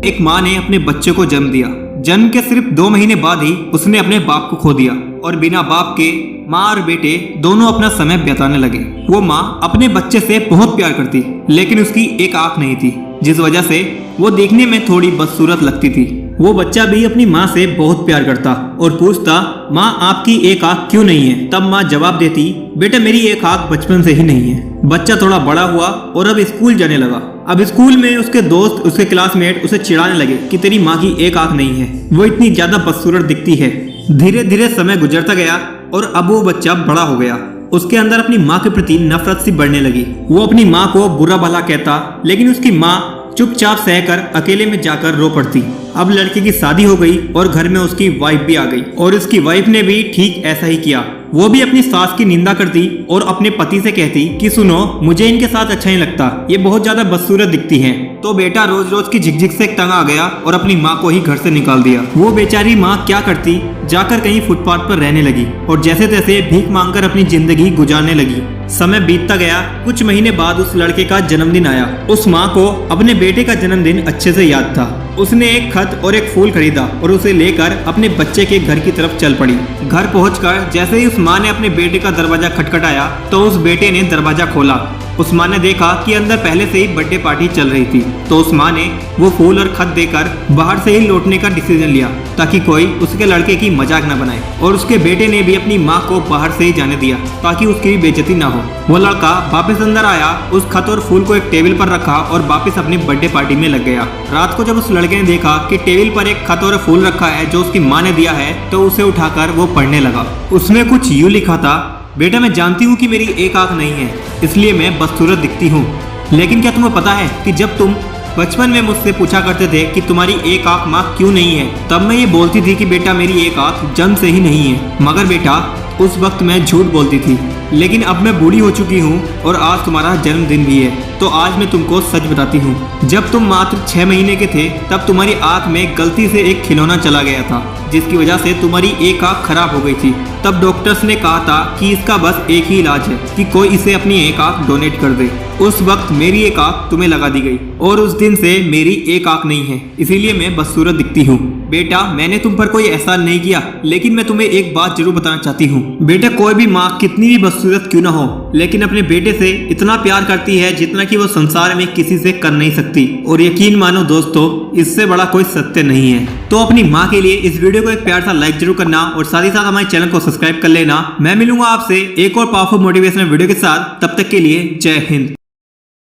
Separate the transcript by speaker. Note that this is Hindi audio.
Speaker 1: एक माँ ने अपने बच्चे को जन्म दिया। जन्म के सिर्फ 2 महीने बाद ही उसने अपने बाप को खो दिया और बिना बाप के माँ और बेटे दोनों अपना समय बिताने लगे। वो माँ अपने बच्चे से बहुत प्यार करती, लेकिन उसकी एक आंख नहीं थी, जिस वजह से वो देखने में थोड़ी बदसूरत लगती थी। वो बच्चा भी अपनी माँ से बहुत प्यार करता और पूछता, माँ आपकी एक आंख क्यों नहीं है? तब माँ जवाब देती, बेटा मेरी एक आंख बचपन से ही नहीं है। बच्चा थोड़ा बड़ा हुआ और अब स्कूल जाने लगा। अब स्कूल में उसके दोस्त, उसके क्लासमेट उसे चिढ़ाने लगे कि तेरी माँ की एक आंख नहीं है, वो इतनी ज्यादा बदसूरत दिखती है। धीरे धीरे समय गुजरता गया और अब वो बच्चा बड़ा हो गया। उसके अंदर अपनी माँ के प्रति नफरत सी बढ़ने लगी। वो अपनी माँ को बुरा भला कहता, लेकिन उसकी माँ चुपचाप सहकर अकेले में जाकर रो पड़ती। अब लड़के की शादी हो गई और घर में उसकी वाइफ भी आ गई और उसकी वाइफ ने भी ठीक ऐसा ही किया। वो भी अपनी सास की निंदा करती और अपने पति से कहती कि सुनो, मुझे इनके साथ अच्छा नहीं लगता, ये बहुत ज्यादा बदसूरत दिखती हैं। तो बेटा रोज रोज की झिकझिक से तंग आ गया और अपनी माँ को ही घर से निकाल दिया। वो बेचारी माँ क्या करती, जाकर कहीं फुटपाथ पर रहने लगी और जैसे तैसे भीख मांगकर अपनी जिंदगी गुजारने लगी। समय बीतता गया। कुछ महीने बाद उस लड़के का जन्मदिन आया। उस माँ को अपने बेटे का जन्मदिन अच्छे से याद था। उसने एक खत और एक फूल खरीदा और उसे लेकर अपने बच्चे के घर की तरफ चल पड़ी। घर पहुंचकर जैसे ही उस माँ ने अपने बेटे का दरवाजा खटखटाया तो उस बेटे ने दरवाजा खोला। उस माँ ने देखा कि अंदर पहले से ही बर्थडे पार्टी चल रही थी। तो उस माँ ने वो फूल और खत देकर बाहर से ही लौटने का डिसीजन लिया ताकि कोई उसके लड़के की मजाक न बनाए। और उसके बेटे ने भी अपनी माँ को बाहर से ही जाने दिया ताकि उसकी भी बेइज्जती ना हो। वो लड़का वापस अंदर आया, उस खत और फूल को एक टेबल पर रखा और वापस अपनी बर्थडे पार्टी में लग गया। रात को जब उस लड़के ने देखा कि टेबल पर एक खत और फूल रखा है जो उसकी माँ ने दिया है, तो उसे उठाकर वो पढ़ने लगा। उसमें कुछ यूँ लिखा था, बेटा मैं जानती हूँ कि मेरी एक आंख नहीं है, इसलिए मैं बदसूरत दिखती हूँ, लेकिन क्या तुम्हें पता है कि जब तुम बचपन में मुझसे पूछा करते थे कि तुम्हारी एक आंख माँ क्यों नहीं है, तब मैं ये बोलती थी कि बेटा मेरी एक आंख जन्म से ही नहीं है। मगर बेटा उस वक्त मैं झूठ बोलती थी, लेकिन अब मैं बूढ़ी हो चुकी हूँ और आज तुम्हारा जन्मदिन भी है, तो आज मैं तुमको सच बताती हूँ। जब तुम मात्र 6 महीने के थे तब तुम्हारी आंख में गलती से एक खिलौना चला गया था, जिसकी वजह से तुम्हारी एक आंख खराब हो गई थी। तब डॉक्टर्स ने कहा था कि इसका बस एक ही इलाज है कि कोई इसे अपनी एक आंख डोनेट कर दे। उस वक्त मेरी एक आंख तुम्हें लगा दी गई और उस दिन से मेरी एक आंख नहीं है, इसीलिए मैं बदसूरत दिखती हूँ। बेटा मैंने तुम पर कोई एहसान नहीं किया, लेकिन मैं तुम्हें एक बात जरूर बताना चाहती हूँ। बेटा कोई भी माँ कितनी भी बदसूरत क्यों ना हो, लेकिन अपने बेटे से इतना प्यार करती है जितना कि वो संसार में किसी से कर नहीं सकती। और यकीन मानो दोस्तों, इससे बड़ा कोई सत्य नहीं है। तो अपनी माँ के लिए इस वीडियो को एक प्यार सा लाइक जरूर करना और साथ ही साथ हमारे चैनल को सब्सक्राइब कर लेना। मैं मिलूंगा आपसे एक और पावरफुल मोटिवेशनल वीडियो के साथ, तब तक के लिए जय हिंद।